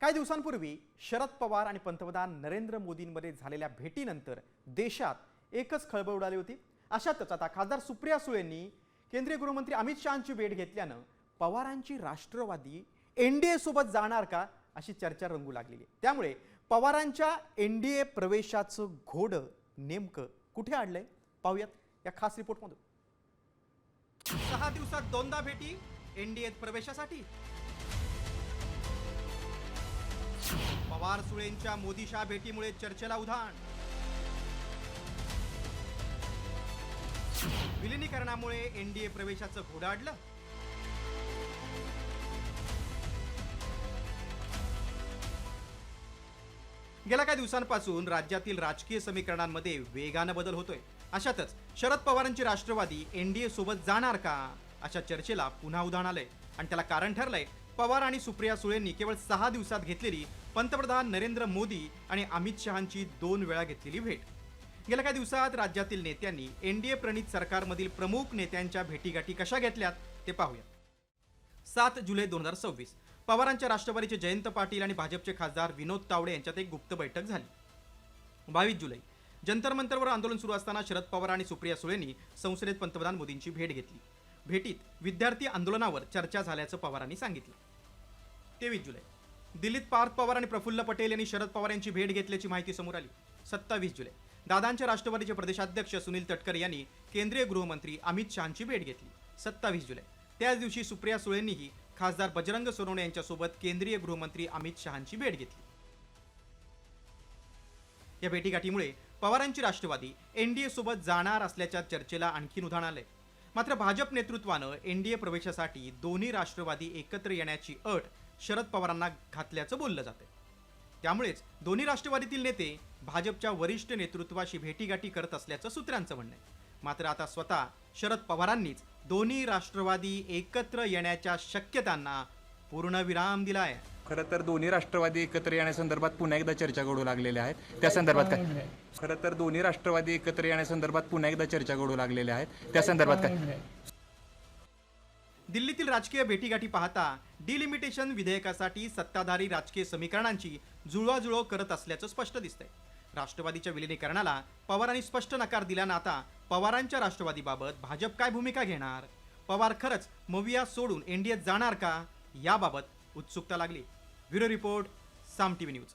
काही दिवसांपूर्वी शरद पवार आणि पंतप्रधान नरेंद्र मोदींमध्ये झालेल्या भेटीनंतर देशात एकच खळबळ उडाली होती। अशातच आता खासदार सुप्रिया सुळेंनी केंद्रीय गृहमंत्री अमित शहांची भेट घेतल्यानं पवारांची राष्ट्रवादी एनडीए सोबत जाणार का अशी चर्चा रंगू लागलेली आहे। त्यामुळे पवारांच्या एनडीए प्रवेशाचं घोडं नेमकं कुठे अडलंय पाहूयात या खास रिपोर्टमधून। 6 दिवसात दोनदा भेटी एनडीएत प्रवेशासाठी। पवार सुळेंच्या मोदी शहा भेटीमुळे चर्चेला उधाण। विलिनीकरणामुळे एनडीए प्रवेशाचं घोडं अडलं। गेल्या काही दिवसांपासून राज्यातील राजकीय समीकरणांमध्ये वेगानं बदल होतोय। अशातच शरद पवारांची राष्ट्रवादी एनडीए सोबत जाणार का अशा चर्चेला पुन्हा उधाण आलंय आणि त्याला कारण ठरलंय पवार आणि सुप्रिया सुळेंनी केवळ 6 दिवसात घेतलेली पंतप्रधान नरेंद्र मोदी आणि अमित शहांची 2 वेळा घेतलेली भेट। गेल्या काही दिवसात राज्यातील नेत्यांनी एनडीए प्रणित सरकारमधील प्रमुख नेत्यांच्या भेटीगाठी कशा घेतल्यात ते पाहूया। 7 जुलै 2026 पवारांच्या राष्ट्रवादीचे जयंत पाटील आणि भाजपचे खासदार विनोद तावडे यांच्यात एक गुप्त बैठक झाली। 22 जुलै जंतर मंतरवर आंदोलन सुरू असताना शरद पवार आणि सुप्रिया सुळेंनी संसदेत पंतप्रधान मोदींची भेट घेतली। भेटीत विद्यार्थी आंदोलनावर चर्चा झाल्याचं पवारांनी सांगितलं। 23 जुलै दिल्लीत पार्थ पवार आणि प्रफुल्ल पटेल यांनी शरद पवार यांची भेट घेतल्याची माहिती समोर आली। 27 जुलै दादांच्या राष्ट्रवादीचे प्रदेशाध्यक्ष सुनील तटकरे यांनी केंद्रीय गृहमंत्री अमित शहांची भेट घेतली। 27 जुलै त्याच दिवशी सुप्रिया सुळेंनीही खासदार बजरंग सोनवणे यांच्यासोबत केंद्रीय गृहमंत्री अमित शहांची भेट घेतली। या भेटीगाठीमुळे पवारांची राष्ट्रवादी एनडीए सोबत जाणार असल्याच्या चर्चेला आणखी उधाण आलंय। मात्र भाजप नेतृत्वानं एनडीए प्रवेशासाठी दोन्ही राष्ट्रवादी एकत्र येण्याची अट शरद पवारांना घातल्याचं बोललं जातंय। त्यामुळेच दोन्ही राष्ट्रवादीतील नेते भाजपच्या वरिष्ठ नेतृत्वाशी भेटीगाठी करत असल्याचं सूत्रांचं म्हणणं आहे। मात्र आता स्वतः शरद पवारांनीच दोन्ही राष्ट्रवादी एकत्र येण्याच्या शक्यतांना पूर्णविराम दिलाय। खरं तर दोन्ही राष्ट्रवादी एकत्र येण्यासंदर्भात पुन्हा एकदा चर्चा घडू लागलेल्या आहेत। त्या संदर्भात काय? खरं तर दोन्ही राष्ट्रवादी एकत्र येण्यासंदर्भात पुन्हा एकदा चर्चा घडू लागलेल्या आहेत। त्या संदर्भात काय? दिल्लीतील राजकीय भेटीगाठी पाहता डिलिमिटेशन विधेयकासाठी सत्ताधारी राजकीय समीकरणांची जुळवाजुळव करत असल्याचं स्पष्ट दिसतंय। राष्ट्रवादीच्या विलिनीकरणाला पवारांनी स्पष्ट नकार दिल्यानं आता पवारांच्या राष्ट्रवादीबाबत भाजप काय भूमिका घेणार? पवार खरंच मविया सोडून एनडीएत जाणार का याबाबत उत्सुकता लागली। ब्युरो रिपोर्ट, साम टीव्ही न्यूज।